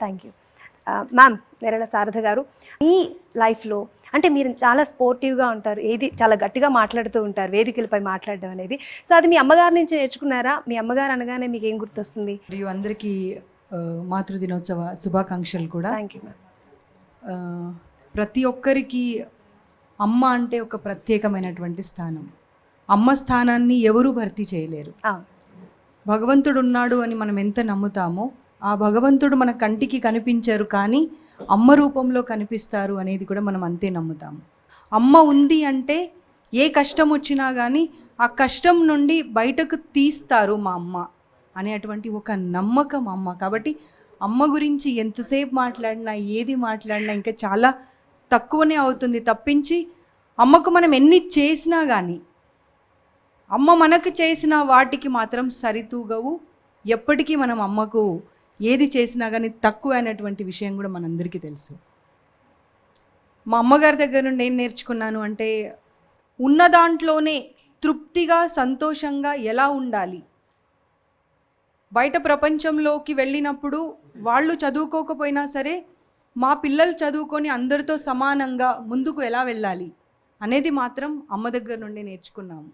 Thank you. Ma'am Nerella Sharada గారు, మీ లైఫ్లో అంటే మీరు చాలా స్పోర్టివ్గా ఉంటారు, ఏది చాలా గట్టిగా మాట్లాడుతూ ఉంటారు వేదికలపై మాట్లాడడం అనేది. సో అది మీ అమ్మగారి నుంచి నేర్చుకున్నారా? మీ అమ్మగారు అనగానే మీకు ఏం గుర్తొస్తుంది? మరియు అందరికీ మాతృదినోత్సవ శుభాకాంక్షలు కూడా. Thank you ma'am. ప్రతి ఒక్కరికి అమ్మ అంటే ఒక ప్రత్యేకమైనటువంటి స్థానం. అమ్మ స్థానాన్ని ఎవరూ భర్తీ చేయలేరు. భగవంతుడు ఉన్నాడు అని మనం ఎంత నమ్ముతామో, ఆ భగవంతుడు మన కంటికి కనిపించరు కానీ అమ్మ రూపంలో కనిపిస్తారు అనేది కూడా మనం అంతే నమ్ముతాము. అమ్మ ఉంది అంటే ఏ కష్టం వచ్చినా కానీ ఆ కష్టం నుండి బయటకు తీస్తారు మా అమ్మ అనేటువంటి ఒక నమ్మకం అమ్మ. కాబట్టి అమ్మ గురించి ఎంతసేపు మాట్లాడినా, ఏది మాట్లాడినా ఇంకా చాలా తక్కువనే అవుతుంది తప్పించి, అమ్మకు మనం ఎన్ని చేసినా కానీ అమ్మ మనకు చేసిన వాటికి మాత్రం సరితూగవు. ఎప్పటికీ మనం అమ్మకు ఏది చేసినా కానీ తక్కువ అనేటువంటి విషయం కూడా మనందరికీ తెలుసు. మా అమ్మగారి దగ్గర నుండి ఏం నేర్చుకున్నాను అంటే, ఉన్న దాంట్లోనే తృప్తిగా సంతోషంగా ఎలా ఉండాలి. బయట ప్రపంచంలోకి వెళ్ళినప్పుడు వాళ్ళు చదువుకోకపోయినా సరే మా పిల్లలు చదువుకొని అందరితో సమానంగా ముందుకు ఎలా వెళ్ళాలి అనేది మాత్రం అమ్మ దగ్గర నుండి నేర్చుకున్నాము.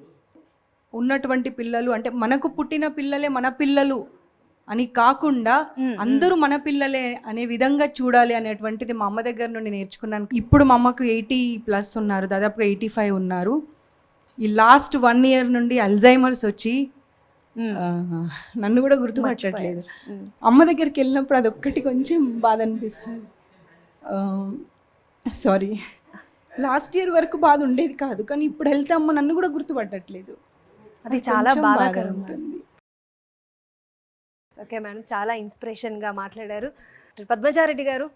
ఉన్నటువంటి పిల్లలు అంటే మనకు పుట్టిన పిల్లలే మన పిల్లలు అని కాకుండా అందరూ మన పిల్లలే అనే విధంగా చూడాలి అనేటువంటిది మా అమ్మ దగ్గర నుండి నేర్చుకున్నాను. ఇప్పుడు మా అమ్మకు 80+ ఉన్నారు, దాదాపుగా 85 ఉన్నారు. ఈ లాస్ట్ 1 year నుండి అల్జైమర్స్ వచ్చి నన్ను కూడా గుర్తుపట్టట్లేదు. అమ్మ దగ్గరికి వెళ్ళినప్పుడు అదొక్కటి కొంచెం బాధ అనిపిస్తుంది. సారీ, లాస్ట్ ఇయర్ వరకు బాధ ఉండేది కాదు, కానీ ఇప్పుడు వెళ్తే అమ్మ నన్ను కూడా గుర్తుపట్టట్లేదు. అది చాలా బాగా ఉంటుంది. ఓకే మేడం, చాలా ఇన్స్పిరేషన్గా మాట్లాడారు. పద్మజారెడ్డి గారు,